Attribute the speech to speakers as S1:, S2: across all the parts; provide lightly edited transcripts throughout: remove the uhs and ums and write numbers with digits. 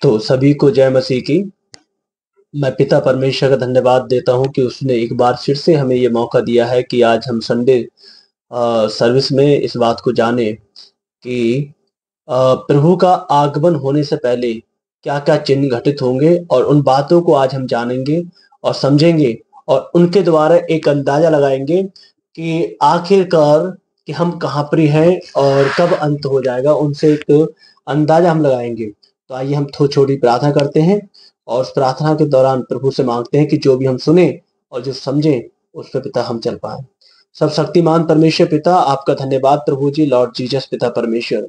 S1: तो सभी को जय मसीह की। मैं पिता परमेश्वर का धन्यवाद देता हूँ कि उसने एक बार फिर से हमें ये मौका दिया है कि आज हम संडे सर्विस में इस बात को जाने कि प्रभु का आगमन होने से पहले क्या-क्या चिन्ह घटित होंगे, और उन बातों को आज हम जानेंगे और समझेंगे और उनके द्वारा एक अंदाजा लगाएंगे कि आखिरकार कि हम कहाँ पर हैं और कब अंत हो जाएगा। उनसे एक अंदाजा हम लगाएंगे। तो आइए हम छोटी प्रार्थना करते हैं और उस प्रार्थना के दौरान प्रभु से मांगते हैं कि जो भी हम सुने और जो समझें उस पे पिता हम चल पाए। सब शक्तिमान परमेश्वर पिता, आपका धन्यवाद प्रभु जी। लॉर्ड जीसस पिता परमेश्वर,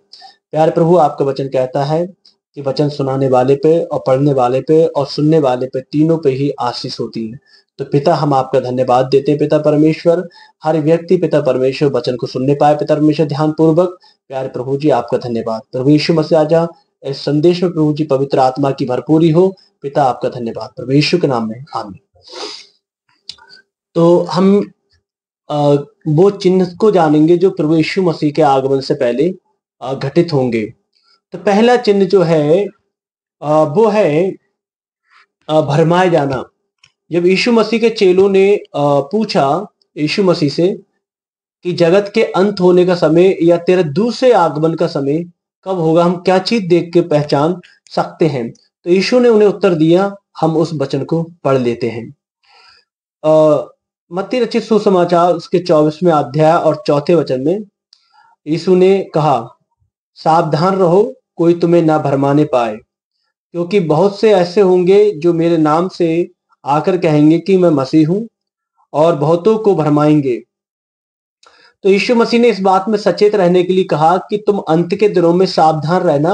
S1: प्यारे प्रभु, आपका वचन कहता है कि वचन सुनाने वाले पे और पढ़ने वाले पे और सुनने वाले पे, तीनों पे ही आशीष होती है। तो पिता, हम आपका धन्यवाद देते हैं पिता परमेश्वर। हर व्यक्ति पिता परमेश्वर वचन को सुनने पाए पिता परमेश्वर ध्यान पूर्वक। प्यारे प्रभु जी, आपका धन्यवाद। प्रभु यीशु मसीह आजा इस संदेश में प्रभु जी पवित्र आत्मा की भरपूरी हो। पिता, आपका धन्यवाद प्रभु यीशु के नाम में, आमीन। तो हम वो चिन्ह को जानेंगे जो प्रभु यीशु मसीह के आगमन से पहले घटित होंगे। तो पहला चिन्ह जो है वो है भरमाए जाना। जब यीशु मसीह के चेलों ने पूछा यीशु मसीह से कि जगत के अंत होने का समय या तेरे दूसरे आगमन का समय कब होगा, हम क्या चीज देख के पहचान सकते हैं, तो यीशु ने उन्हें उत्तर दिया। हम उस वचन को पढ़ लेते हैं। मत्ती रचित सुसमाचार उसके 24वें अध्याय और 4थे वचन में यीशु ने कहा, सावधान रहो, कोई तुम्हें ना भरमाने पाए, क्योंकि बहुत से ऐसे होंगे जो मेरे नाम से आकर कहेंगे कि मैं मसीह हूं, और बहुतों को भरमाएंगे। तो यीशु मसीह ने इस बात में सचेत रहने के लिए कहा कि तुम अंत के दिनों में सावधान रहना,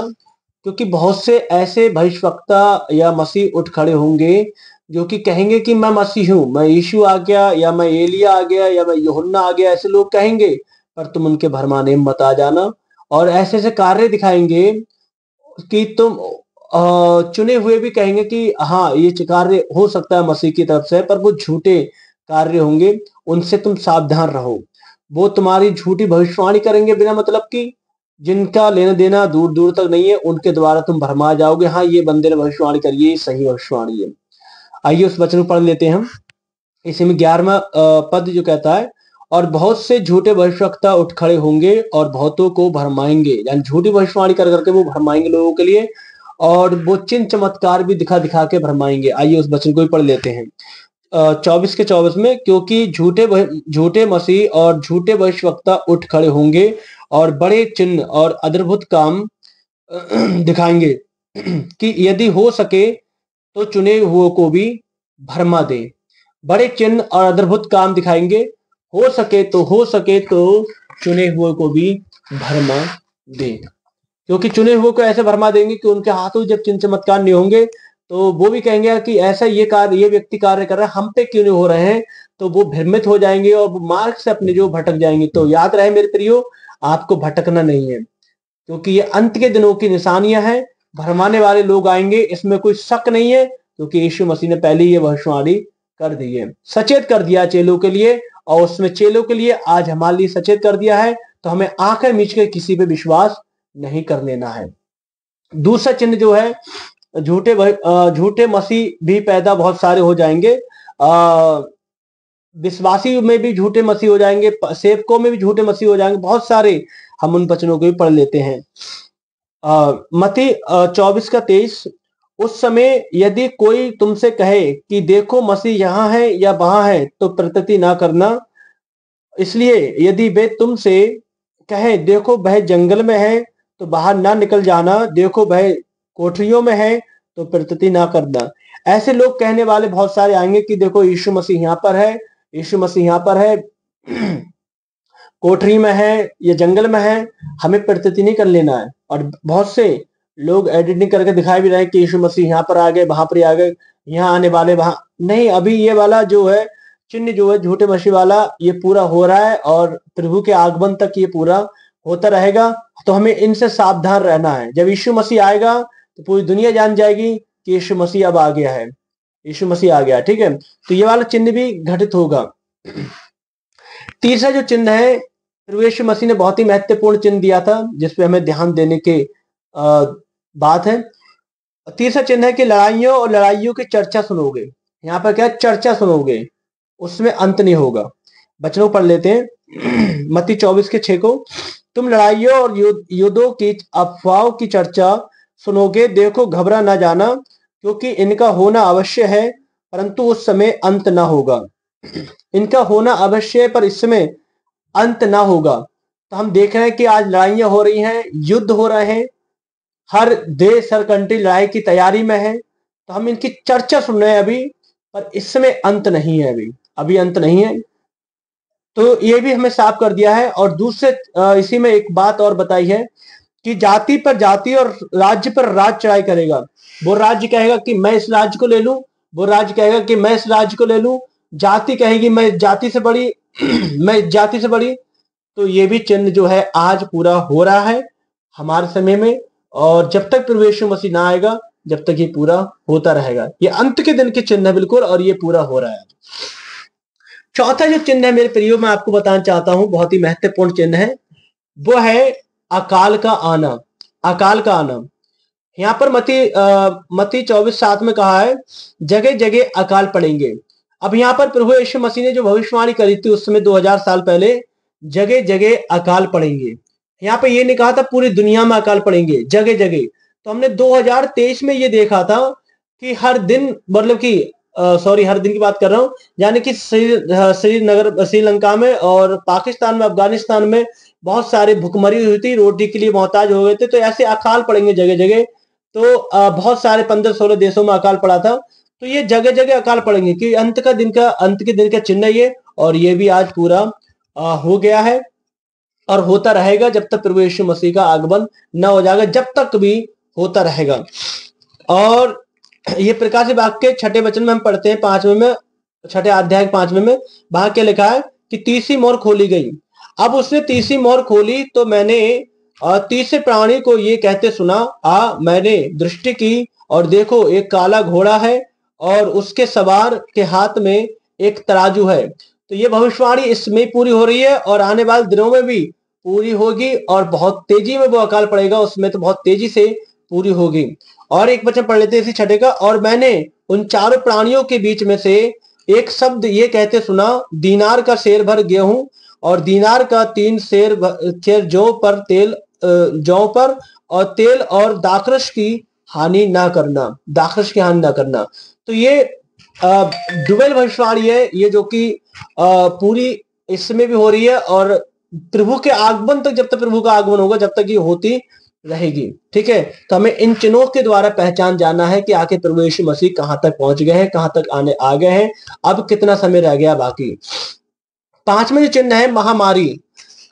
S1: क्योंकि बहुत से ऐसे भविष्यवक्ता या मसीह उठ खड़े होंगे जो कि कहेंगे कि मैं मसीह हूं, मैं यीशु आ गया, या मैं एलिया आ गया, या मैं यूहन्ना आ गया। ऐसे लोग कहेंगे, पर तुम उनके भरमाने में मत आ जाना। और ऐसे ऐसे कार्य दिखाएंगे कि तुम चुने हुए भी कहेंगे कि हाँ, ये कार्य हो सकता है मसीह की तरफ से, पर वो झूठे कार्य होंगे। उनसे तुम सावधान रहो। वो तुम्हारी झूठी भविष्यवाणी करेंगे बिना मतलब की, जिनका लेना देना दूर दूर तक नहीं है। उनके द्वारा तुम भरमा जाओगे, हाँ ये बंदे ने भविष्यवाणी करी है, ये सही भविष्यवाणी है। आइए उस वचन को पढ़ लेते हैं हम। इसी में 11वां पद जो कहता है, और बहुत से झूठे भविष्यवक्ता उठ खड़े होंगे और बहुतों को भरमाएंगे, यानी झूठी भविष्यवाणी कर करके वो भरमाएंगे लोगों के लिए, और वो चिन्ह चमत्कार भी दिखा दिखा के भरमाएंगे। आइए उस वचन को भी पढ़ लेते हैं। 24 के 24 में, क्योंकि झूठे मसीह और झूठे भविष्यवक्ता उठ खड़े होंगे और बड़े चिन्ह और अद्भुत काम दिखाएंगे कि यदि हो सके तो चुने हुओं को भी भरमा दे। बड़े चिन्ह और अद्भुत काम दिखाएंगे, हो सके तो चुने हुए को भी भरमा दे। क्योंकि चुने हुए को ऐसे भरमा देंगे कि उनके हाथों जब चिन्ह चमत्कार नहीं होंगे तो वो भी कहेंगे कि ऐसा ये व्यक्ति कार्य कर रहा है, हम पे क्यों नहीं हो रहे हैं। तो वो भ्रमित हो जाएंगे और वो मार्ग से अपने जो भटक जाएंगे। तो याद रहे मेरे प्रियो, आपको भटकना नहीं है, क्योंकि ये अंत के दिनों की निशानियां हैं। भरमाने वाले लोग आएंगे, इसमें कोई शक नहीं है, क्योंकि यीशु मसीह ने पहले ये भविष्यवाणी कर दी है, सचेत कर दिया चेलों के लिए। और उसमें चेलों के लिए आज हमारे लिए सचेत कर दिया है। तो हमें आंखें मीच के किसी पे विश्वास नहीं कर लेना है। दूसरा चिन्ह जो है, झूठे मसीह भी पैदा बहुत सारे हो जाएंगे। विश्वासी में भी झूठे मसीह हो जाएंगे, सेवकों में भी झूठे मसीह हो जाएंगे, बहुत सारे। हम उन वचनों को भी पढ़ लेते हैं। मत्ती 24 का 23, उस समय यदि कोई तुमसे कहे कि देखो मसीह यहाँ है या वहां है, तो प्रतीति ना करना। इसलिए यदि वे तुमसे कहे देखो वह जंगल में है, तो बाहर ना निकल जाना। देखो वह कोठरियों में है, तो प्रतीति ना करना। ऐसे लोग कहने वाले बहुत सारे आएंगे कि देखो यीशु मसीह यहाँ पर है, यीशु मसीह यहाँ पर है, कोठरी में है या जंगल में है, हमें प्रतीति नहीं कर लेना है। और बहुत से लोग एडिटिंग करके दिखाई भी रहे कि यीशु मसीह यहाँ पर आ गए, वहां पर आ गए, यहाँ आने वाले वहां नहीं। अभी ये वाला जो है चिन्ह जो है झूठे मसीह वाला, ये पूरा हो रहा है और प्रभु के आगमन तक ये पूरा होता रहेगा। तो हमें इनसे सावधान रहना है। जब यीशु मसीह आएगा तो पूरी दुनिया जान जाएगी कि यीशु मसीह अब आ गया है, यीशु मसीह आ गया। ठीक है, तो ये वाला चिन्ह भी घटित होगा। तीसरा जो चिन्ह है, प्रभु यीशु मसीह ने बहुत ही महत्वपूर्ण चिन्ह दिया था, जिसपे हमें ध्यान देने की बात है। तीसरा चिन्ह है कि लड़ाइयों और लड़ाइयों की चर्चा सुनोगे। यहाँ पर क्या है? चर्चा सुनोगे, उसमें अंत नहीं होगा। वचनों को पढ़ लेते हैं। मत्ती 24:6 को, तुम लड़ाइयों और युद्धों की अफवाहों की चर्चा सुनोगे, देखो घबरा ना जाना, क्योंकि इनका होना अवश्य है, परंतु उस समय अंत ना होगा। इनका होना अवश्य है, पर इस समय अंत ना होगा। तो हम देख रहे हैं कि आज लड़ाइयां हो रही हैं, युद्ध हो रहे हैं, हर देश हर कंट्री लड़ाई की तैयारी में है। तो हम इनकी चर्चा सुन रहे हैं अभी, पर इस समय अंत नहीं है, अभी अभी अंत नहीं है। तो ये भी हमें साफ कर दिया है। और दूसरे इसी में एक बात और बताई है कि जाति पर जाति और राज्य पर राज्य चढ़ाई करेगा। वो राज्य कहेगा कि मैं इस राज्य को ले लूं, वो राज्य कहेगा कि मैं इस राज्य को ले लूं, जाति कहेगी मैं जाति से बड़ी मैं जाति से बड़ी। तो ये भी चिन्ह जो है आज पूरा हो रहा है हमारे समय में। और जब तक प्रभु यीशु मसीह ना आएगा, जब तक ये पूरा होता रहेगा। ये अंत के दिन के चिन्ह है बिल्कुल, और ये पूरा हो रहा है। चौथा जो चिन्ह है मेरे प्रियो, मैं आपको बताना चाहता हूं, बहुत ही महत्वपूर्ण चिन्ह है, वो है अकाल का आना। अकाल का आना। यहाँ पर मत्ती 24:7 में कहा है, जगह जगह अकाल पड़ेंगे। अब यहाँ पर प्रभु यीशु मसीह ने जो भविष्यवाणी करी थी उस समय 2000 साल पहले, जगह जगह अकाल पड़ेंगे। यहाँ पे ये नहीं कहा था पूरी दुनिया में अकाल पड़ेंगे, जगह जगह। तो हमने 2023 में ये देखा था कि हर दिन, मतलब कि सॉरी, हर दिन की बात कर रहा हूँ, यानी कि श्रीनगर, श्रीलंका में और पाकिस्तान में, अफगानिस्तान में बहुत सारे भुखमरी हुई थी, रोटी के लिए मोहताज हो गए थे। तो ऐसे अकाल पड़ेंगे जगह जगह। तो बहुत सारे 15-16 देशों में अकाल पड़ा था। तो ये जगह जगह अकाल पड़ेंगे कि अंत के दिन का चिन्ह ये। और ये भी आज पूरा हो गया है और होता रहेगा जब तक प्रभु यीशु मसीह का आगमन न हो जाएगा, जब तक भी होता रहेगा। और ये प्रकाशित वाक्य 6ठे वचन में हम पढ़ते हैं, 5वें में, 6ठे अध्याय 5वें में। वहां क्या लिखा है कि तीसरी मोहर खोली गई। अब उसने तीसरी मोहर खोली तो मैंने तीसरे प्राणी को ये कहते सुना, मैंने दृष्टि की और देखो एक काला घोड़ा है और उसके सवार के हाथ में एक तराजू है। तो ये भविष्यवाणी इसमें पूरी हो रही है और आने वाले दिनों में भी पूरी होगी, और बहुत तेजी में वो अकाल पड़ेगा, उसमें तो बहुत तेजी से पूरी होगी। और एक वचन पढ़ लेते हैं इसी 6ठे का, और मैंने उन चारों प्राणियों के बीच में से एक शब्द ये कहते सुना, दीनार का सेर भर गेहूं और दीनार का 3 सेर जौ पर तेल, जौ पर और तेल और दाखरस की हानि ना करना, दाखरस की हानि ना करना। तो ये डुबेल भविष्यवाणी है, ये जो कि पूरी इस समय भी हो रही है, और प्रभु के आगमन तक, जब तक प्रभु का आगमन होगा, जब तक ये होती रहेगी। ठीक है, तो हमें इन चिन्हों के द्वारा पहचान जानना है कि आखिर प्रभु यीशु मसीह कहां तक पहुंच गए हैं, कहां तक आने आ गए हैं, अब कितना समय रह गया बाकी। 5वें जो चिन्ह है महामारी।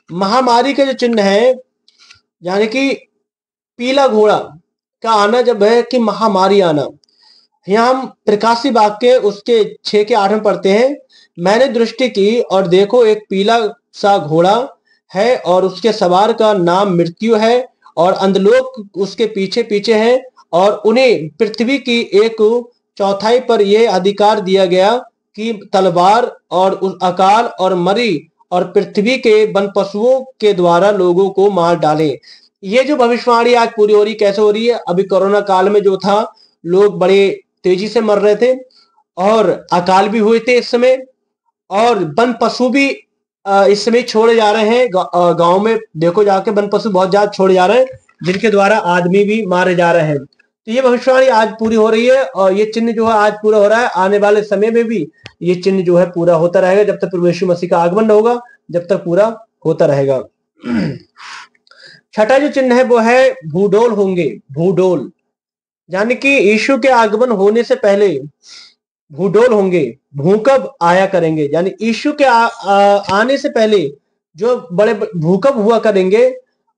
S1: महामारी का जो चिन्ह है, यानी कि पीला घोड़ा का आना जब है कि महामारी आना। यहाँ हम प्रकाशी वाक्य उसके 6 के 8 में पढ़ते हैं, मैंने दृष्टि की और देखो एक पीला सा घोड़ा है और उसके सवार का नाम मृत्यु है और अंधलोक उसके पीछे पीछे है, और उन्हें पृथ्वी की 1/4 पर यह अधिकार दिया गया कि तलवार और अकाल और मरी और पृथ्वी के वन पशुओं के द्वारा लोगों को मार डाले। ये जो भविष्यवाणी आज पूरी हो रही, कैसे हो रही है? अभी कोरोना काल में जो था, लोग बड़े तेजी से मर रहे थे और अकाल भी हुए थे इस समय, और वन पशु भी इस समय छोड़े जा रहे हैं। गांव में देखो जाके वन पशु बहुत ज्यादा छोड़े जा रहे हैं, जिनके द्वारा आदमी भी मारे जा रहे हैं। तो ये भविष्यवाणी आज पूरी हो रही है और ये चिन्ह जो है आज पूरा हो रहा है। आने वाले समय में भी ये चिन्ह जो है पूरा होता रहेगा, जब तक प्रभु यीशु मसीह का आगमन न होगा, जब तक पूरा होता रहेगा। 6ठा जो चिन्ह है वो है भूडोल होंगे। भूडोल यानी कि यीशु के आगमन होने से पहले भूडोल होंगे, भूकंप आया करेंगे। यानी यीशु के आने से पहले जो बड़े भूकंप हुआ करेंगे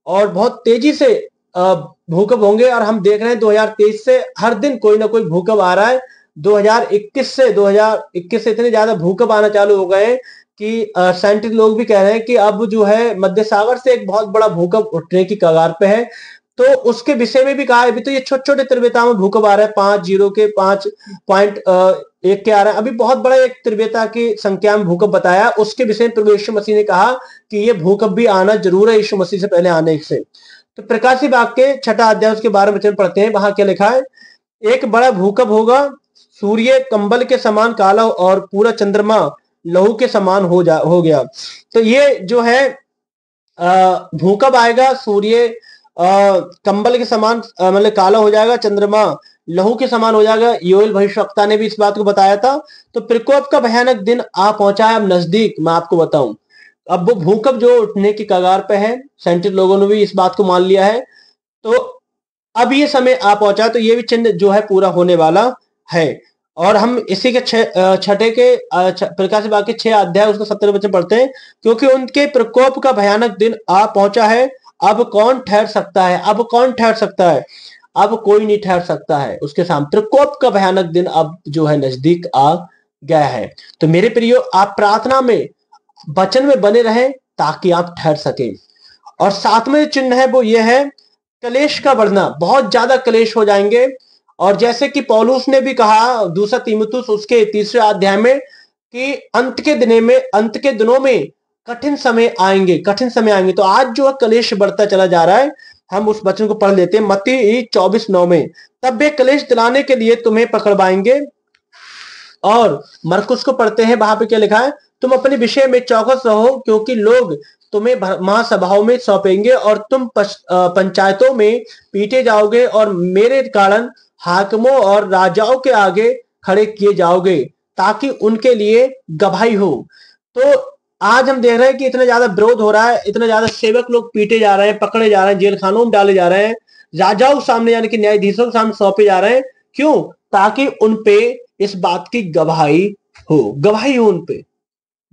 S1: और बहुत तेजी से भूकंप होंगे। और हम देख रहे हैं 2023 से हर दिन कोई ना कोई भूकंप आ रहा है। 2021 से इतने ज्यादा भूकंप आना चालू हो गए कि साइंटिस्ट लोग भी कह रहे हैं कि अब जो है मध्य सागर से एक बहुत बड़ा भूकंप उठने की कगार पे है। तो उसके विषय में भी कहा है, अभी तो ये छोटे छोटे तीव्रता में भूकंप आ रहा है, 5.0 के 5.1 के आ रहा है। अभी बहुत बड़ा एक तीव्रता की संख्या में भूकंप बताया, उसके विषय में प्रभु यीशु मसीह ने कहा कि ये भूकंप भी आना जरूर है यीशु मसीह से पहले आने से। तो प्रकाशित वाक्य 6ठा अध्याय उसके 12 वचन पढ़ते हैं, वहां क्या लिखा है एक बड़ा भूकंप होगा, सूर्य कंबल के समान काला और पूरा चंद्रमा लहू के समान हो गया। तो ये जो है भूकंप आएगा, सूर्य कंबल के समान मतलब काला हो जाएगा, चंद्रमा लहू के समान हो जाएगा। योएल भविष्यवक्ता ने भी इस बात को बताया था। तो प्रकोप का भयानक दिन आ पहुंचा है, अब नजदीक। मैं आपको बताऊं, अब वो भूकंप जो उठने की कगार पे है, साइंटिस्ट लोगों ने भी इस बात को मान लिया है। तो अब ये समय आ पहुंचा, तो ये भी चिन्ह जो है पूरा होने वाला है। और हम इसी के छठे के प्रकाश बाग के 6 अध्याय उसका 17 वचन पढ़ते हैं। क्योंकि उनके प्रकोप का भयानक दिन आ पहुंचा है, अब कौन ठहर सकता है? अब कौन ठहर सकता है? अब कोई नहीं ठहर सकता है उसके सामने। प्रकोप का भयानक दिन अब जो है नजदीक आ गया है। तो मेरे प्रियो, आप प्रार्थना में, वचन में बने रहें ताकि आप ठहर सके। और सातवें चिन्ह है वो ये है कलेश का बढ़ना। बहुत ज्यादा कलेश हो जाएंगे। और जैसे कि पौलुस ने भी कहा दूसरा तीमुथियुस उसके 3 अध्याय में कि अंत के दिनों में कठिन समय आएंगे, कठिन समय आएंगे। तो आज जो है कलेश बढ़ता चला जा रहा है। हम उस वचन को पढ़ लेते हैं मत्ती 24:9 में। तब वे कलेश दिलाने के लिए तुम्हें पकड़वाएंगे। और मरकुस को पढ़ते हैं, वहां पे क्या लिखा है? तुम अपने विषय में चौकस रहो, क्योंकि लोग तुम्हें महासभाओं में सौंपेंगे और तुम पंचायतों में पीटे जाओगे और मेरे कारण हाकिमों और राजाओं के आगे खड़े किए जाओगे, ताकि उनके लिए गवाही हो। तो आज हम देख रहे हैं कि इतना ज्यादा विरोध हो रहा है, इतना ज्यादा सेवक लोग पीटे जा रहे हैं, पकड़े जा रहे हैं, जेल खानों में डाले जा रहे हैं, राजाओं के सामने यानी कि न्यायाधीशों के सामने सौंपे जा रहे हैं। क्यों? ताकि उनपे इस बात की गवाही हो, गवाही हो उनपे।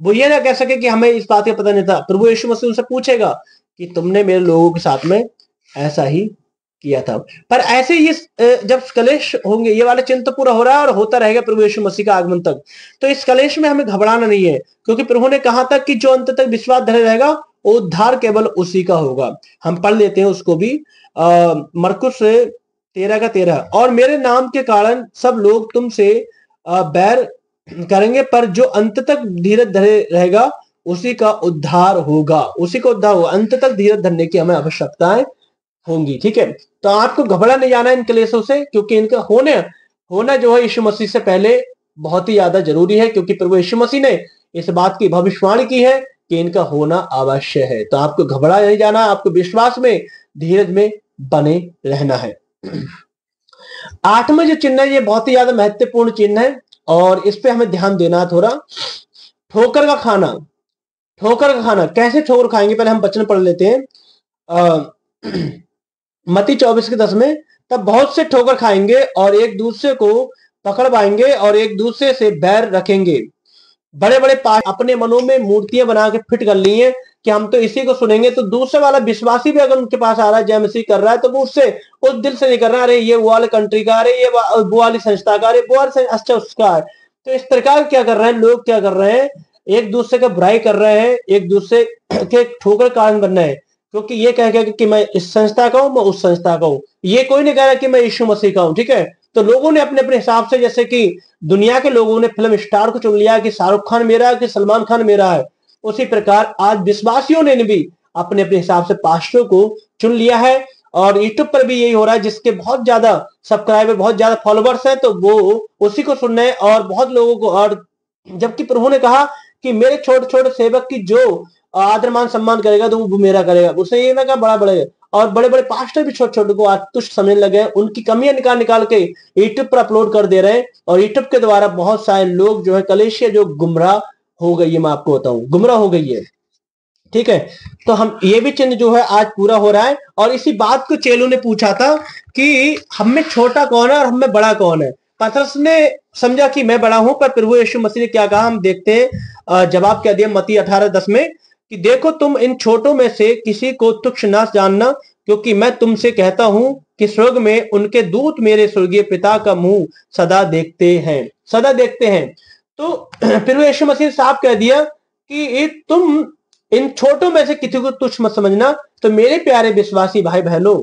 S1: वो ये ना कह सके कि हमें इस बात का पता नहीं था। प्रभु यीशु मसीह उनसे पूछेगा कि तुमने मेरे लोगों के साथ में ऐसा ही किया था। पर ऐसे ये जब कलेश होंगे, ये वाला चिन्ह तो पूरा हो रहा है और होता रहेगा प्रभु यीशु मसीह का आगमन तक। तो इस कलेश में हमें घबराना नहीं है, क्योंकि प्रभु ने कहा था कि जो अंत तक विश्वास धरे रहेगा वो उद्धार केवल उसी का होगा। हम पढ़ लेते हैं उसको भी, मरकुस 13:13। और मेरे नाम के कारण सब लोग तुमसे बैर करेंगे, पर जो अंत तक धीरज धरे रहेगा उसी का उद्धार होगा, उसी का उद्धार होगा। अंत तक धीरज धरने की हमें आवश्यकताएं होंगी। ठीक है, तो आपको घबरा नहीं जाना इन क्लेशों से, क्योंकि इनका होना जो है यीशु मसीह से पहले बहुत ही ज्यादा जरूरी है। क्योंकि प्रभु यीशु मसीह ने इस बात की भविष्यवाणी की है कि इनका होना अवश्य है। तो आपको घबरा नहीं जाना, आपको विश्वास में, धीरज में बने रहना है। 8वां जो चिन्ह है, ये बहुत ही ज्यादा महत्वपूर्ण चिन्ह है और इस पे हमें ध्यान देना है थोड़ा। ठोकर का खाना। ठोकर का खाना, कैसे ठोकर खाएंगे? पहले हम वचन पढ़ लेते हैं मत्ती 24:10 में। तब बहुत से ठोकर खाएंगे और एक दूसरे को पकड़वाएंगे और एक दूसरे से बैर रखेंगे। बड़े बड़े अपने मनों में मूर्तियां बना के फिट कर ली हैं कि हम तो इसी को सुनेंगे। तो दूसरे वाला विश्वासी भी अगर उनके पास आ रहा है, जय मसीह कर रहा है, तो वो उससे उस दिल से नहीं कर रहा, अरे ये वो वाले कंट्री का, अरे ये वो वाली संस्था का, अरे वो वाले अच्छा उसका है। तो इस प्रकार क्या कर रहे हैं लोग? क्या कर रहे हैं? एक दूसरे का बुराई कर रहे हैं, एक दूसरे के ठोकर कारण बन रहे हैं। क्योंकि ये कह गया कि मैं इस संस्था का हूं, मैं उस संस्था का हूं। ये कोई नहीं कह रहा कि मैं यीशु मसीह का हूं। ठीक है, तो लोगों ने अपने अपने हिसाब से, जैसे कि दुनिया के लोगों ने फिल्म स्टार को चुन लिया कि शाहरुख खान मेरा है कि सलमान खान मेरा है, उसी प्रकार आज विश्वासियों ने भी अपने अपने हिसाब से पास्टरों को चुन लिया है। और यूट्यूब पर भी यही हो रहा है, जिसके बहुत ज्यादा सब्सक्राइबर, बहुत ज्यादा फॉलोवर्स हैं, तो वो उसी को सुन रहे हैं और बहुत लोगों को। और जबकि प्रभु ने कहा कि मेरे छोटे छोटे सेवक की जो आदर मान सम्मान करेगा तो वो मेरा करेगा। उसने ये ना कहा बड़ा बड़े, और बड़े बड़े पास्टर भी छोटे छोटे को आज तुच्छ समझने लगे हैं। उनकी कमियां निकाल निकाल के यूट्यूब पर अपलोड कर दे रहे हैं और यूट्यूब के द्वारा बहुत सारे लोग जो है कलेशिया जो गुमराह हो गई है। मैं आपको बताऊं, गुमराह हो गई है। ठीक है, तो हम ये भी चिन्ह जो है आज पूरा हो रहा है। और इसी बात को चेलों ने पूछा था कि हम में छोटा कौन है और हम में बड़ा कौन है। पतरस ने समझा कि मैं बड़ा हूं, पर प्रभु यीशु मसीह ने क्या कहा हम देखते हैं। जवाब क्या दिया मत्ती 18:10 में कि देखो तुम इन छोटों में से किसी को तुच्छ ना जानना, क्योंकि मैं तुमसे कहता हूं कि स्वर्ग में उनके दूत मेरे स्वर्गीय पिता का मुंह सदा देखते हैं, सदा देखते हैं। तो प्रभु यीशु मसीह ने साफ कह दिया कि तुम इन छोटों में से किसी को तुच्छ मत समझना। तो मेरे प्यारे विश्वासी भाई बहनों,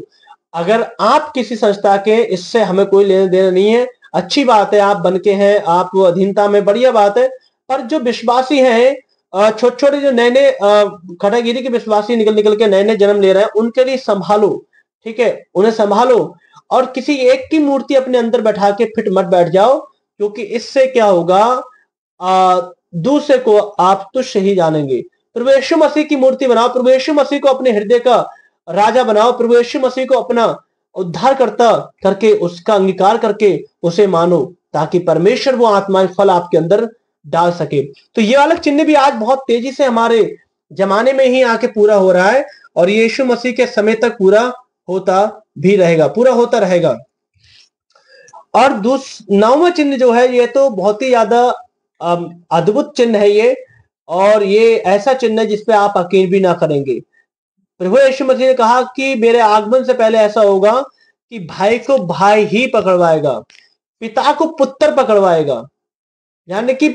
S1: अगर आप किसी संस्था के, इससे हमें कोई लेना देना नहीं है। अच्छी बात है आप बन के हैं, आप अधीनता में, बढ़िया बात है। पर जो विश्वासी हैं, छोटे छोटे जो नए नए खटागिरी के विश्वासी निकल निकल के नए नए जन्म ले रहे हैं, उनके लिए संभालो। ठीक है, उन्हें संभालो। और किसी एक की मूर्ति अपने अंदर बैठा के फिट मत बैठ जाओ, क्योंकि इससे क्या होगा, दूसरे को आप तुच्छ ही जानेंगे। प्रभु यीशु मसीह की मूर्ति बनाओ, प्रभु यीशु मसीह को अपने हृदय का राजा बनाओ, प्रभु यीशु मसीह को अपना उद्धारकर्ता करके उसका अंगीकार करके उसे मानो, ताकि परमेश्वर वो आत्माएं फल आपके अंदर डाल सके। तो ये वाला चिन्ह भी आज बहुत तेजी से हमारे जमाने में ही आके पूरा हो रहा है, और यीशु मसीह के समय तक पूरा होता भी रहेगा, पूरा होता रहेगा। और 9वां चिन्ह जो है, ये तो बहुत ही ज्यादा अद्भुत चिन्ह है ये, और ये ऐसा चिन्ह है जिसपे आप यकीन भी ना करेंगे। प्रभु यीशु मसीह ने कहा कि मेरे आगमन से पहले ऐसा होगा कि भाई को भाई ही पकड़वाएगा, पिता को पुत्र पकड़वाएगा, यानी कि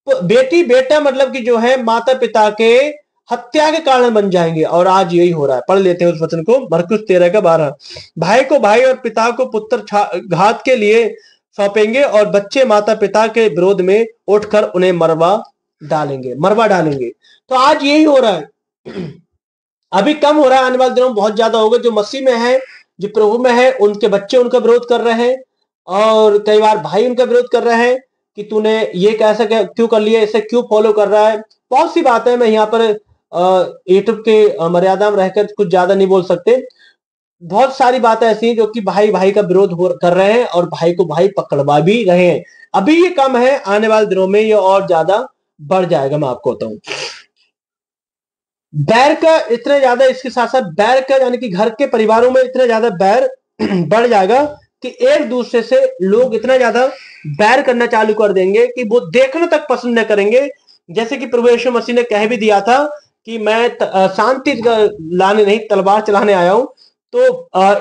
S1: बेटी बेटा मतलब कि जो है माता पिता के हत्या के कारण बन जाएंगे। और आज यही हो रहा है। पढ़ लेते हैं उस वचन को, मरकुस 13:12। भाई को भाई और पिता को पुत्र घात के लिए सौंपेंगे, और बच्चे माता पिता के विरोध में उठकर उन्हें मरवा डालेंगे। तो आज यही हो रहा है। अभी कम हो रहा है, आने वाले दिनों में बहुत ज्यादा होगा। जो मसीह में है, जो प्रभु में है, उनके बच्चे उनका विरोध कर रहे हैं, और कई बार भाई उनका विरोध कर रहे हैं कि तूने ये कैसा क्यों कर लिया, इसे क्यों फॉलो कर रहा है। बहुत सी बातें मैं यहाँ पर यूट्यूब के मर्यादा में रहकर कुछ ज्यादा नहीं बोल सकते। बहुत सारी बातें ऐसी हैं जो कि भाई भाई का विरोध कर रहे हैं, और भाई को भाई पकड़वा भी रहे हैं। अभी ये कम है, आने वाले दिनों में ये और ज्यादा बढ़ जाएगा। मैं आपको बताऊं, बैर का इतना ज्यादा, इसके साथ साथ बैर का, यानी कि घर के परिवारों में इतना ज्यादा बैर बढ़ जाएगा कि एक दूसरे से लोग इतना ज्यादा बैर करना चालू कर देंगे कि वो देखना तक पसंद न करेंगे। जैसे कि प्रभु यीशु मसीह ने कह भी दिया था कि मैं शांति लाने नहीं, तलवार चलाने आया हूं। तो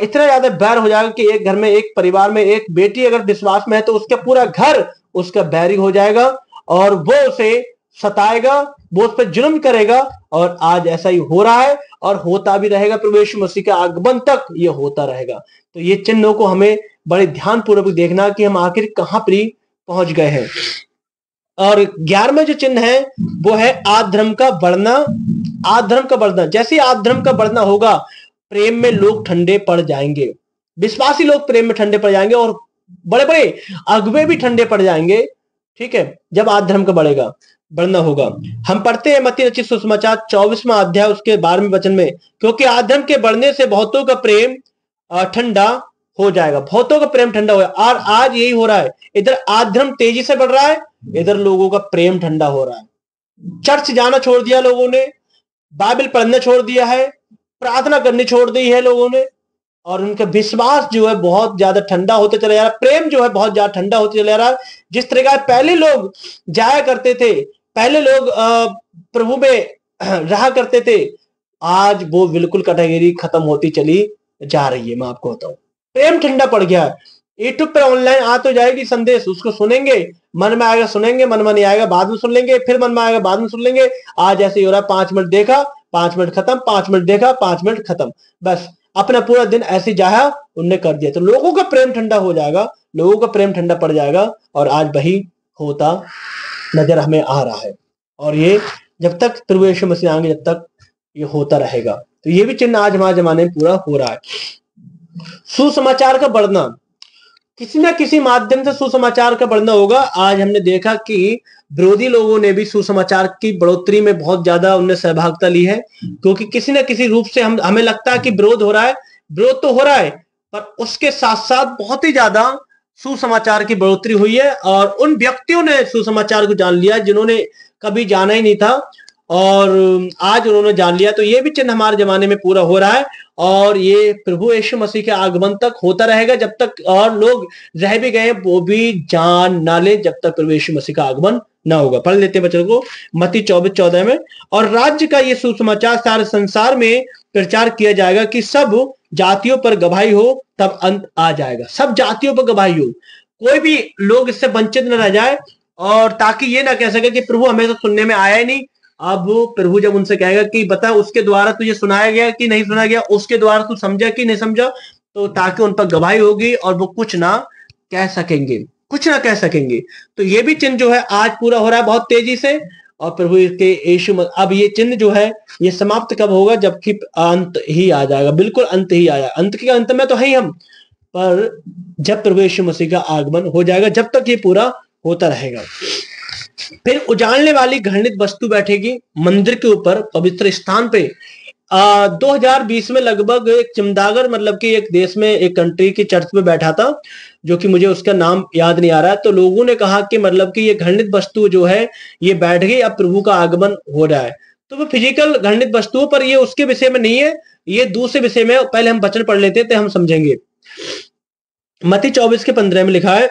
S1: इतना ज्यादा बैर हो जाएगा कि एक घर में, एक परिवार में एक बेटी अगर विश्वास में है तो उसका पूरा घर उसका बैरी हो जाएगा, और वो उसे सताएगा, वो उस पर जुल्म करेगा। और आज ऐसा ही हो रहा है, और होता भी रहेगा। प्रभु यीशु मसीह के आगमन तक ये होता रहेगा। तो ये चिन्हों को हमें बड़े ध्यान पूर्वक देखना कि हम आखिर कहां पर पहुंच गए हैं। और 11वां जो चिन्ह है वो है आधर्म का बढ़ना। आधर्म का बढ़ना, जैसे आधर्म का बढ़ना होगा, प्रेम में लोग ठंडे पड़ जाएंगे। विश्वासी लोग प्रेम में ठंडे पड़ जाएंगे, और बड़े बड़े अगुवे भी ठंडे पड़ जाएंगे। ठीक है, जब आधर्म का बढ़ना होगा। हम पढ़ते हैं मत्ती रचित सुसमाचार 24वां अध्याय उसके 12वें वचन में, क्योंकि आधर्म के बढ़ने से बहुतों का प्रेम ठंडा हो जाएगा। बहुतों का प्रेम ठंडा हो जाएगा। और आज यही हो रहा है, इधर आधर्म तेजी से बढ़ रहा है, इधर लोगों का प्रेम ठंडा हो रहा है। चर्च जाना छोड़ दिया लोगों ने, बाइबल पढ़ना छोड़ दिया है, प्रार्थना करनी छोड़ दी है लोगों ने, और उनका विश्वास जो है बहुत ज्यादा ठंडा होते चला जा रहा है। प्रेम जो है बहुत ज्यादा ठंडा होते चला जा रहा है। जिस तरह का पहले लोग जाया करते थे, पहले लोग प्रभु में रहा करते थे, आज वो बिल्कुल कैटेगरी खत्म होती चली जा रही है। मैं आपको बताऊं, प्रेम ठंडा पड़ गया है। यूट्यूब पर ऑनलाइन आ तो जाएगी संदेश, उसको सुनेंगे, मन में आएगा सुनेंगे, मन में नहीं आएगा बाद में सुन लेंगे, फिर मन में आएगा बाद में सुन लेंगे। आज ऐसे ही हो रहा है, 5 मिनट देखा 5 मिनट खत्म, 5 मिनट देखा 5 मिनट खत्म, बस अपना पूरा दिन ऐसे जाया उनने कर दिया। तो लोगों का प्रेम ठंडा हो जाएगा, लोगों का प्रेम ठंडा पड़ जाएगा, और आज वही होता नजर हमें आ रहा है। और ये जब तक प्रभु यीशु मसीह आएंगे, जब तक ये होता रहेगा। तो ये भी चिन्ह आज हमारे जमाने में पूरा हो रहा है। सुसमाचार का बढ़ना, किसी ना किसी माध्यम से सुसमाचार का बढ़ना होगा। आज हमने देखा कि विरोधी लोगों ने भी सुसमाचार की बढ़ोतरी में बहुत ज्यादा उनने सहभागिता ली है, क्योंकि किसी ना किसी रूप से हमें लगता है कि विरोध हो रहा है। विरोध तो हो रहा है, पर उसके साथ साथ बहुत ही ज्यादा सुसमाचार की बढ़ोतरी हुई है, और उन व्यक्तियों ने सुसमाचार को जान लिया जिन्होंने कभी जाना ही नहीं था, और आज उन्होंने जान लिया। तो ये भी चिन्ह हमारे जमाने में पूरा हो रहा है, और ये प्रभु यीशु मसीह के आगमन तक होता रहेगा, जब तक और लोग रह भी गए वो भी जान ना ले, जब तक प्रभु यीशु मसीह का आगमन ना होगा। पढ़ लेते हैं बच्चों को मत्ती 24:14 में, और राज्य का ये सुसमाचार सारे संसार में प्रचार किया जाएगा कि सब जातियों पर गवाही हो, तब अंत आ जाएगा। सब जातियों पर गवाही हो, कोई भी लोग इससे वंचित न रह जाए, और ताकि ये ना कह सके कि प्रभु हमें तो सुनने में आया ही नहीं। अब प्रभु जब उनसे कहेगा कि बता उसके द्वारा तुझे सुनाया गया कि नहीं सुनाया गया, उसके द्वारा तू समझा कि नहीं समझा, तो ताकि उन पर गवाही होगी और वो कुछ ना कह सकेंगे, कुछ ना कह सकेंगे। तो ये भी चिन्ह जो है आज पूरा हो रहा है बहुत तेजी से। और प्रभु के यीशु, अब ये चिन्ह जो है ये समाप्त कब होगा, जबकि अंत ही आ जाएगा, बिल्कुल अंत ही आया। अंत के अंत में तो है ही हम, पर जब प्रभु यीशु मसीह का आगमन हो जाएगा, जब तक ये पूरा होता रहेगा। फिर उजाड़ने वाली घृणित वस्तु बैठेगी मंदिर के ऊपर, पवित्र स्थान पे। 2020 में लगभग एक चिमदागर, मतलब कि एक देश में, एक कंट्री की चर्च में बैठा था, जो कि मुझे उसका नाम याद नहीं आ रहा है। तो लोगों ने कहा कि मतलब कि ये घृणित वस्तु जो है ये बैठ गई, अब प्रभु का आगमन हो रहा है। तो वो फिजिकल घृणित वस्तुओं पर, ये उसके विषय में नहीं है, ये दूसरे विषय में। पहले हम वचन पढ़ लेते हैं तो हम समझेंगे। मत्ती 24:15 में लिखा है,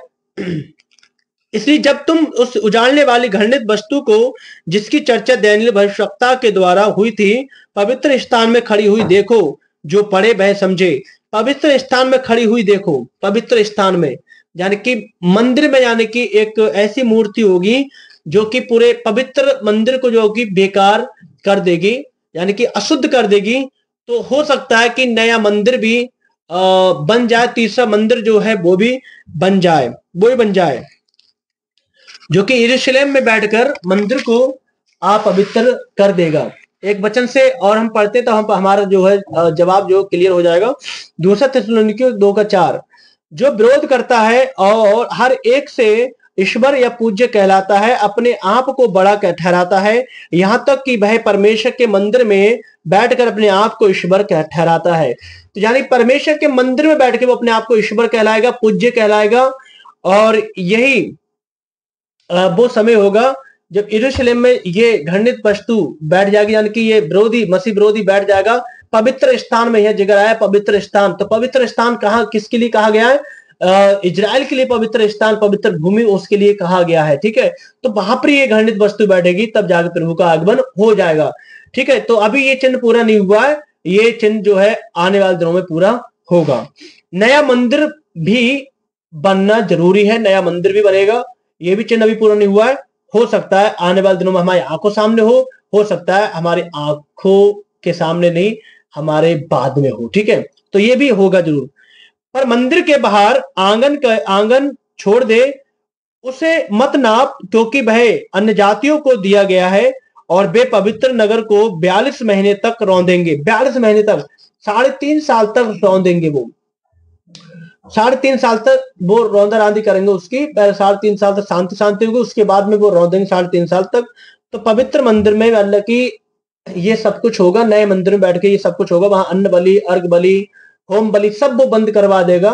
S1: इसलिए जब तुम उस उजाड़ने वाली घृणित वस्तु को, जिसकी चर्चा दानियेल भविष्यवक्ता के द्वारा हुई थी, पवित्र स्थान में खड़ी हुई देखो, जो पढ़े वह समझे। पवित्र स्थान में खड़ी हुई देखो, पवित्र स्थान में यानी कि मंदिर में, यानी कि एक ऐसी मूर्ति होगी जो कि पूरे पवित्र मंदिर को जो कि बेकार कर देगी, यानी कि अशुद्ध कर देगी। तो हो सकता है कि नया मंदिर भी बन जाए, तीसरा मंदिर जो है वो भी बन जाए, वो भी बन जाए, जो कि यरूशलेम में बैठकर मंदिर को अपवित्र कर देगा। एक वचन से और हम पढ़ते तो हम हमारा जो है जवाब जो क्लियर हो जाएगा। दूसरा थिस्सलुनीकियों 2:4, जो विरोध करता है और हर एक से ईश्वर या पूज्य कहलाता है, अपने आप को बड़ा ठहराता है, यहाँ तक कि वह परमेश्वर के मंदिर में बैठकर अपने आप को ईश्वर ठहराता है। तो यानी परमेश्वर के मंदिर में बैठ के वो अपने आप को ईश्वर कहलाएगा, पूज्य कहलाएगा। और यही वो समय होगा जब यरूशलेम में ये घृणित वस्तु बैठ जाएगी, यानी कि ये विरोधी, मसीह विरोधी बैठ जाएगा। पवित्र स्थान में यह जिक्र आया, पवित्र स्थान। तो पवित्र स्थान कहाँ, किसके लिए कहा गया है? इजराइल के लिए पवित्र स्थान, पवित्र भूमि, उसके लिए कहा गया है। ठीक है, तो वहां पर ये घृणित वस्तु बैठेगी, तब जाकर प्रभु का आगमन हो जाएगा। ठीक है, तो अभी ये चिन्ह पूरा नहीं हुआ है, ये चिन्ह जो है आने वाले दिनों में पूरा होगा। नया मंदिर भी बनना जरूरी है, नया मंदिर भी बनेगा, ये भी चिन्ह अभी पूरा नहीं हुआ है। हो सकता है आने वाले दिनों में हमारी आंखों सामने हो सकता है हमारी आंखों के सामने नहीं, हमारे बाद में हो। ठीक है, तो ये भी होगा जरूर। पर मंदिर के बाहर आंगन छोड़ दे, उसे मत नाप, क्योंकि वह अन्य जातियों को दिया गया है, और वे पवित्र नगर को 42 महीने तक रौंदेंगे। 42 महीने तक, 3.5 साल तक रौंदेंगे वो। 3.5 साल तक वो रौंदा रांदी करेंगे उसकी। पहले 3.5 साल तक शांति शांति होगी, उसके बाद में वो रौंदेंगे 3.5 साल तक। तो पवित्र मंदिर में मतलब कि ये सब कुछ होगा, नए मंदिर में बैठ के ये सब कुछ होगा। वहां अन्न बलि, अर्घ बलि, होम बलि सब वो बंद करवा देगा।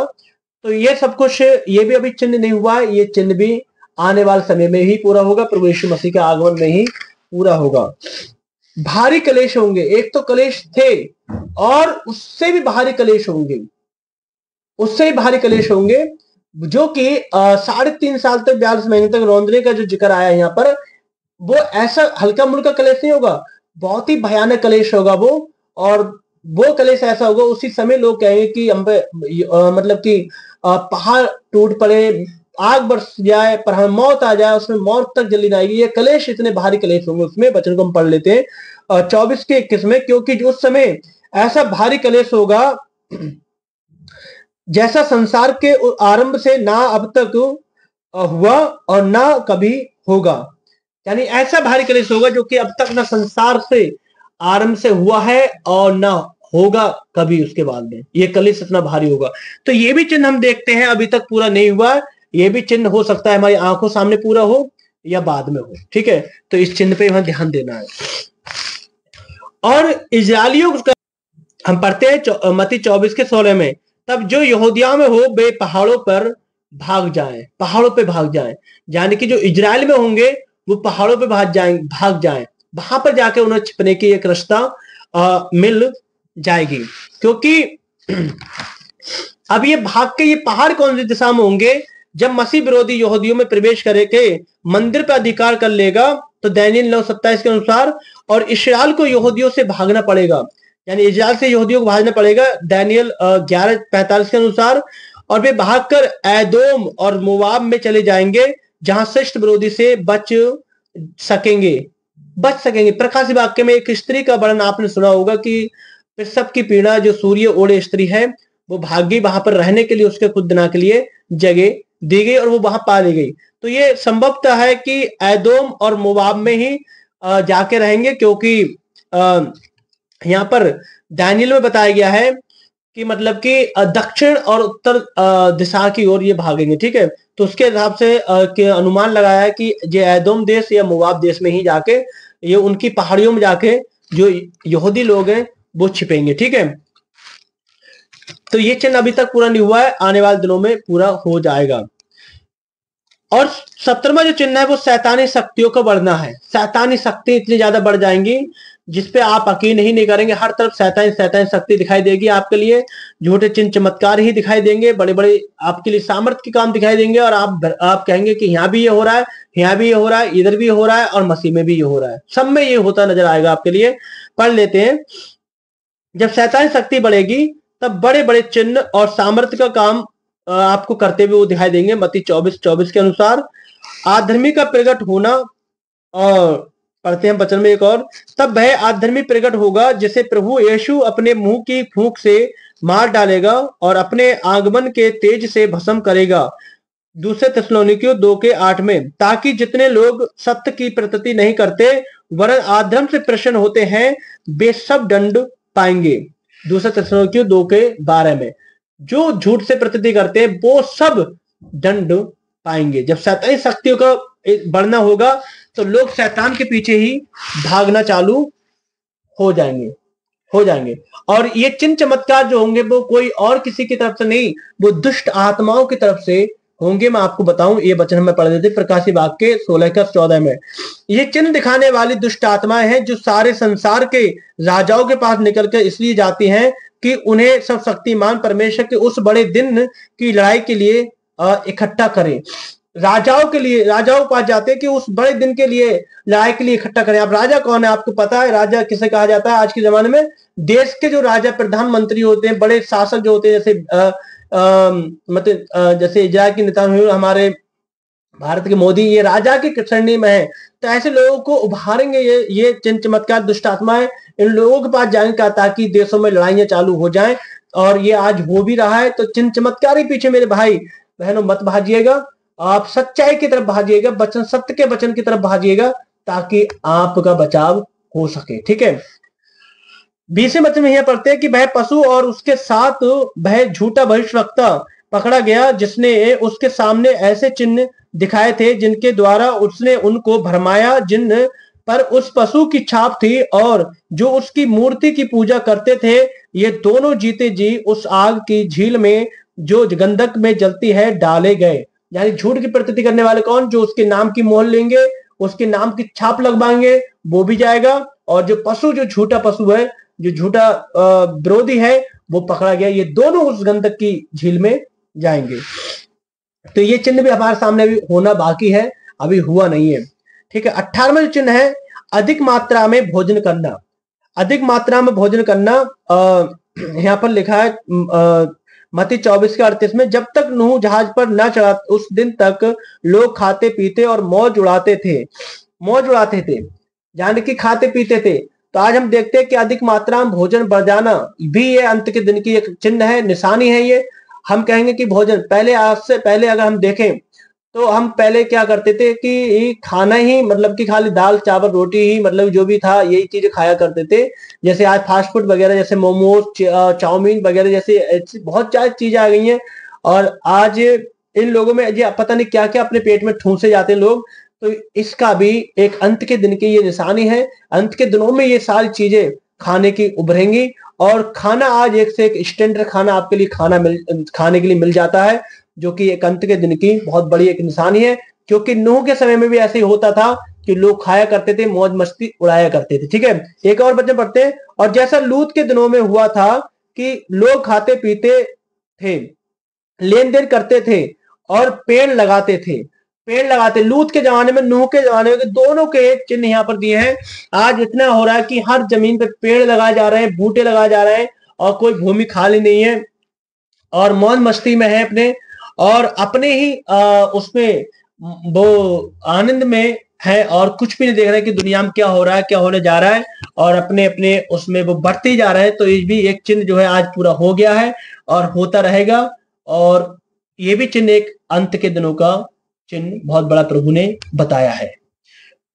S1: तो ये सब कुछ, ये भी अभी चिन्ह नहीं हुआ है, ये चिन्ह भी आने वाले समय में ही पूरा होगा, प्रभु यीशु मसीह के आगमन में ही पूरा होगा। भारी कलेश होंगे, एक तो कलेश थे और उससे भी भारी कलेश होंगे, उससे ही भारी कलेश होंगे, जो कि 3.5 साल तक, 42 महीने तक रौंदने का जो जिक्र आया यहाँ पर, वो ऐसा हल्का मुल्का कलेश नहीं होगा, बहुत ही भयानक कलेश होगा वो। और वो कलेश ऐसा होगा, उसी समय लोग कहेंगे कि हम पे मतलब कि पहाड़ टूट पड़े, आग बरस जाए, पर हमें मौत आ जाए, उसमें मौत तक जल्दी ना आएगी। ये कलेश इतने भारी कलेश होंगे उसमें। वचन को हम पढ़ लेते हैं 24:21 में, क्योंकि उस समय ऐसा भारी कलेश होगा जैसा संसार के आरंभ से ना अब तक हुआ और ना कभी होगा। यानी ऐसा भारी कलेश होगा जो कि अब तक ना संसार से आरंभ से हुआ है और ना होगा कभी उसके बाद में। ये कलेश इतना भारी होगा। तो ये भी चिन्ह हम देखते हैं, अभी तक पूरा नहीं हुआ, ये भी चिन्ह हो सकता है हमारी आंखों सामने पूरा हो या बाद में हो। ठीक है, तो इस चिन्ह पे हमें ध्यान देना है। और इजरायलियों का हम पढ़ते हैं मत्ती 24:16 में, तब जो यहूदिया में हो वे पहाड़ों पर भाग जाएं, पहाड़ों पे भाग जाएं। यानी कि जो इजराइल में होंगे वो पहाड़ों पे भाग जाएं, वहां पर जाके उन्हें छिपने की एक रास्ता मिल जाएगी। क्योंकि अब ये भाग के, ये पहाड़ कौन सी दिशा में होंगे? जब मसीह विरोधी यहूदियों में प्रवेश करके मंदिर पर अधिकार कर लेगा, तो दानियेल 9:27 के अनुसार, और इस्राएल को यहूदियों से भागना पड़ेगा, यानी इजराइल से यहूदियों को भागना पड़ेगा दानियेल 11:45 के अनुसार। और वे भागकर एदोम और मोवाब में चले जाएंगे, जहां श्रेष्ठ विरोधी से बच सकेंगे। प्रकाश वाक्य में एक स्त्री का वर्णन आपने सुना होगा कि प्रसव की पीड़ा, जो सूर्य ओढ़े स्त्री है, वो भाग गई, वहां पर रहने के लिए उसके खुद दिना के लिए जगह दी गई और वो वहां पाली गई। तो ये संभवतः है कि एदोम और मोवाब में ही जाके रहेंगे, क्योंकि यहाँ पर दानियेल में बताया गया है कि मतलब कि दक्षिण और उत्तर दिशा की ओर ये भागेंगे, ठीक है। तो उसके हिसाब से के अनुमान लगाया है कि ये एदोम देश या मोवाब देश में ही जाके, ये उनकी पहाड़ियों में जाके जो यहूदी लोग हैं वो छिपेंगे, ठीक है। तो ये चिन्ह अभी तक पूरा नहीं हुआ है, आने वाले दिनों में पूरा हो जाएगा। और 17वां जो चिन्ह है वो शैतानी शक्तियों का बढ़ना है। शैतानी शक्ति इतनी ज्यादा बढ़ जाएंगी जिसपे आप यकीन ही नहीं करेंगे। हर तरफ शैतानी शैतानी शक्ति दिखाई देगी आपके लिए। झूठे चिन्ह चमत्कार ही दिखाई देंगे, बड़े बड़े आपके लिए सामर्थ्य के काम दिखाई देंगे, और आप कहेंगे कि यहाँ भी ये हो रहा है, यहाँ भी ये हो रहा है, इधर भी हो रहा है, और मसीह में भी ये हो रहा है। सब में ये होता नजर आएगा आपके लिए। पढ़ लेते हैं। जब शैतानी शक्ति बढ़ेगी तब बड़े बड़े चिन्ह और सामर्थ्य का काम आपको करते हुए वो दिखाई देंगे। मत्ती 24:24 के अनुसार आधर्मी का प्रकट होना। और पढ़ते हैं वचन में एक और, तब वह आधर्मी प्रकट होगा जिसे प्रभु यीशु अपने मुंह की फूंक से मार डालेगा और अपने आगमन के तेज से भस्म करेगा। दूसरे थिस्सलुनीकियों 2:8 में, ताकि जितने लोग सत्य की प्रतीति नहीं करते वरन अधर्म से प्रसन्न होते हैं वे सब दंड पाएंगे। दूसरे थिस्सलुनीकियों 2:12 में, जो झूठ से प्रतीति करते हैं वो सब दंड पाएंगे। जब शैतानी शक्तियों का बढ़ना होगा तो लोग शैतान के पीछे ही भागना चालू हो जाएंगे। और ये चिन्ह चमत्कार जो होंगे वो कोई और किसी की तरफ से नहीं, वो दुष्ट आत्माओं की तरफ से होंगे। मैं आपको बताऊं, ये वचन हमें पढ़ देते प्रकाशित वाक्य 16:14 में। ये चिन्ह दिखाने वाली दुष्ट आत्माएं हैं जो सारे संसार के राजाओं के पास निकलकर इसलिए जाती हैं कि उन्हें सब शक्तिमान परमेश्वर के उस बड़े दिन की लड़ाई के लिए इकट्ठा करें। राजाओं के लिए, राजाओं के पास जाते हैं कि उस बड़े दिन के लिए लड़ाई के लिए इकट्ठा करें। अब राजा कौन है आपको पता है? राजा किसे कहा जाता है आज के जमाने में? देश के जो राजा प्रधानमंत्री होते हैं, बड़े शासक जो होते हैं, जैसे मतलब जैसे इजराइल के नेता हमारे भारत के मोदी, ये राजा की श्रेणी में है। तो ऐसे लोगों को उभारेंगे ये चिन्ह चमत्कार दुष्ट आत्माएं इन लोगों के पास जाएंगे ताकि देशों में लड़ाइयां चालू हो जाएं। और ये आज हो भी रहा है। तो चिन्ह चमत्कार ही पीछे मेरे भाई बहनों मत भाजिएगा, आप सच्चाई की तरफ भाजिएगा, वचन सत्य के वचन की तरफ भाजिएगा ताकि आपका बचाव हो सके, ठीक है। 20वें वचन में यह पढ़ते हैं कि वह पशु और उसके साथ वह झूठा भविष्यवक्ता पकड़ा गया जिसने उसके सामने ऐसे चिन्ह दिखाए थे जिनके द्वारा उसने उनको भरमाया, जिन पर उस पशु की छाप थी और जो उसकी मूर्ति की पूजा करते थे। ये दोनों जीते जी उस आग की झील में जो गंधक में जलती है डाले गए। यानी झूठ की प्रतीति करने वाले कौन? जो उसके नाम की मोहर लेंगे, उसके नाम की छाप लगवाएंगे, वो भी जाएगा। और जो पशु, जो झूठा पशु है, जो झूठा विरोधी है, वो पकड़ा गया। ये दोनों उस गंधक की झील में जाएंगे। तो ये चिन्ह भी हमारे सामने भी होना बाकी है, अभी हुआ नहीं है, ठीक है। 18वां जो चिन्ह है, अधिक मात्रा में भोजन करना। अधिक मात्रा में भोजन करना यहाँ पर लिखा है मत्ती 24:38 में, जब तक नूह जहाज पर न चढ़ा उस दिन तक लोग खाते पीते और मौज उड़ाते थे, यानी कि खाते पीते थे। तो आज हम देखते हैं कि अधिक मात्रा में भोजन बढ़ जाना भी ये अंत के दिन की एक चिन्ह है, निशानी है। ये हम कहेंगे कि भोजन पहले, आज से पहले अगर हम देखें तो हम पहले क्या करते थे कि खाना ही मतलब कि खाली दाल चावल रोटी ही, मतलब जो भी था यही चीजें खाया करते थे। जैसे आज फास्ट फूड वगैरह, जैसे मोमोज, चाउमीन वगैरह जैसे बहुत सारी चीजें आ गई हैं। और आज इन लोगों में ये पता नहीं क्या क्या अपने पेट में ठूंसे जाते हैं लोग। तो इसका भी एक अंत के दिन की ये निशानी है। अंत के दिनों में ये सारी चीजें खाने की उभरेंगी। और खाना आज एक से एक स्टैंडर्ड खाना आपके लिए खाने के लिए मिल जाता है, जो कि एक अंत के दिन की बहुत बड़ी एक निशानी है। क्योंकि नूह के समय में भी ऐसे ही होता था कि लोग खाया करते थे, मौज मस्ती उड़ाया करते थे, ठीक है। एक और वचन पढ़ते हैं, और जैसा लूत के दिनों में हुआ था कि लोग खाते पीते थे, लेन देन करते थे और पेड़ लगाते थे। लूत के जमाने में, नूह के जमाने में, दोनों के चिन्ह यहाँ पर दिए हैं। आज इतना हो रहा है कि हर जमीन पे पेड़ लगाए जा रहे हैं, बूटे लगाए जा रहे हैं, और कोई भूमि खाली नहीं है, और मौज मस्ती में है अपने, और अपने ही उसमें वो आनंद में है, और कुछ भी नहीं देख रहे कि दुनिया में क्या हो रहा है, क्या होने जा रहा है, और अपने अपने उसमें वो बढ़ते ही जा रहे हैं। तो ये भी एक चिन्ह जो है आज पूरा हो गया है और होता रहेगा। और ये भी चिन्ह एक अंत के दिनों का चिन्ह बहुत बड़ा प्रभु ने बताया है।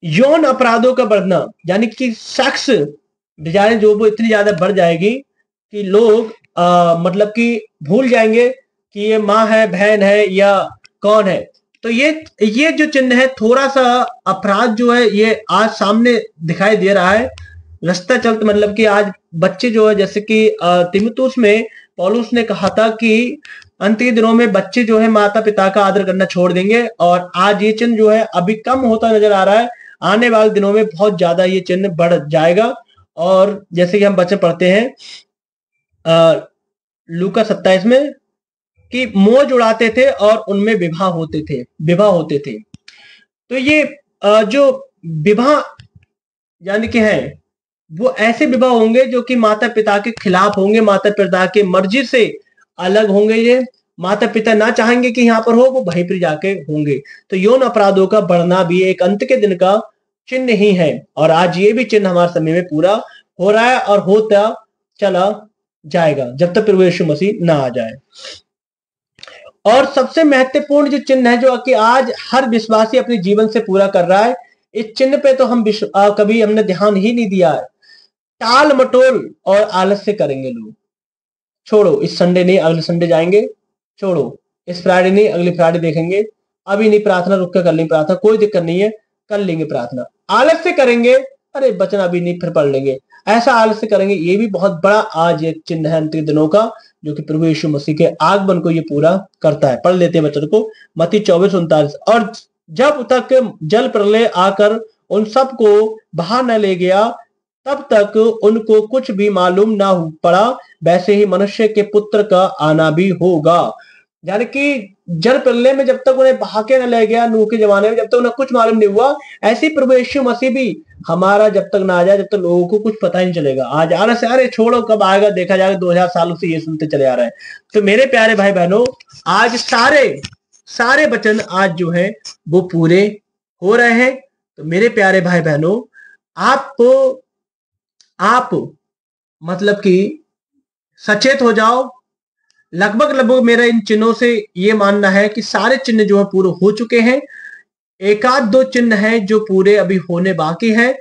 S1: यौन अपराधों का बढ़ना, यानी कि सेक्स डिजाइन जो वो इतनी ज्यादा बढ़ जाएगी कि लोग मतलब कि भूल जाएंगे कि ये माँ है, बहन है या कौन है। तो ये जो चिन्ह है, थोड़ा सा अपराध जो है ये आज सामने दिखाई दे रहा है। रास्ता चलते मतलब कि आज बच्चे जो है, जैसे कि तीमुथियुस में पौलुस ने कहा था कि अंत के दिनों में बच्चे जो है माता पिता का आदर करना छोड़ देंगे, और आज ये चिन्ह जो है अभी कम होता नजर आ रहा है। आने वाले दिनों में बहुत ज्यादा ये चिन्ह बढ़ जाएगा। और जैसे कि हम बच्चे पढ़ते हैं लूका 27 में कि मौज उड़ाते थे और उनमें विवाह होते थे। तो ये जो विवाह यानी कि है, वो ऐसे विवाह होंगे जो कि माता पिता के खिलाफ होंगे, माता पिता की मर्जी से अलग होंगे। ये माता पिता ना चाहेंगे कि यहाँ पर हो, वो वहीं पर जाके होंगे। तो यौन अपराधों का बढ़ना भी एक अंत के दिन का चिन्ह ही है, और आज ये भी चिन्ह हमारे समय में पूरा हो रहा है और होता चला जाएगा जब तक प्रभु यीशु मसीह ना आ जाए। और सबसे महत्वपूर्ण जो चिन्ह है जो कि आज हर विश्वासी अपने जीवन से पूरा कर रहा है, इस चिन्ह पे तो हम कभी हमने ध्यान ही नहीं दिया है। टाल मटोल और आलस्य करेंगे लोग। छोड़ो, इस संडे नहीं अगले संडे जाएंगे, छोड़ो इस फ्राइडे नहीं अगली फ्राइडे देखेंगे, अभी नहीं प्रार्थना, रुक कर कर लेंगे प्रार्थना, कोई दिक्कत नहीं है, कर लेंगे प्रार्थना। आलस्य करेंगे, अरे वचन अभी नहीं फिर पढ़ लेंगे, ऐसा आलस्य करेंगे। ये भी बहुत बड़ा आज एक चिन्ह है अंतिम दिनों का, जो कि प्रभु यीशु मसीह के आगमन को ये पूरा करता है। पढ़ लेते हैं वचन को, मत्ती 24:39। और जब तक जल प्रलय आकर उन सबको बहा न ले गया, तब तक उनको कुछ भी मालूम ना पड़ा, वैसे ही मनुष्य के पुत्र का आना भी होगा। यानी कि जल प्रलय में जब तक उन्हें बहा के न ले गया, नूह के जमाने में जब तक उन्हें कुछ मालूम नहीं हुआ, ऐसे ही प्रभु यीशु मसीह भी हमारा जब तक ना आ जाए, जब तक लोगों को कुछ पता ही नहीं चलेगा। आज आने से अरे छोड़ो कब आएगा देखा जाएगा, 2000 सालों से ये सुनते चले आ रहे हैं। तो मेरे प्यारे भाई बहनों, आज सारे वचन आज जो है वो पूरे हो रहे हैं। तो मेरे प्यारे भाई बहनों, आप मतलब कि सचेत हो जाओ। लगभग मेरा इन चिन्हों से ये मानना है कि सारे चिन्ह जो है पूरे हो चुके हैं। एक आध दो चिन्ह हैं जो पूरे अभी होने बाकी है।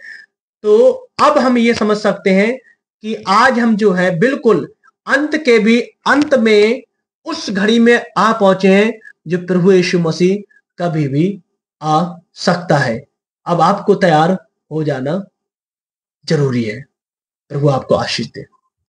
S1: तो अब हम ये समझ सकते हैं कि आज हम जो है बिल्कुल अंत के भी अंत में उस घड़ी में आ पहुंचे हैं जो प्रभु यीशु मसीह कभी भी आ सकता है। अब आपको तैयार हो जाना जरूरी है। प्रभु आपको आशीष दे।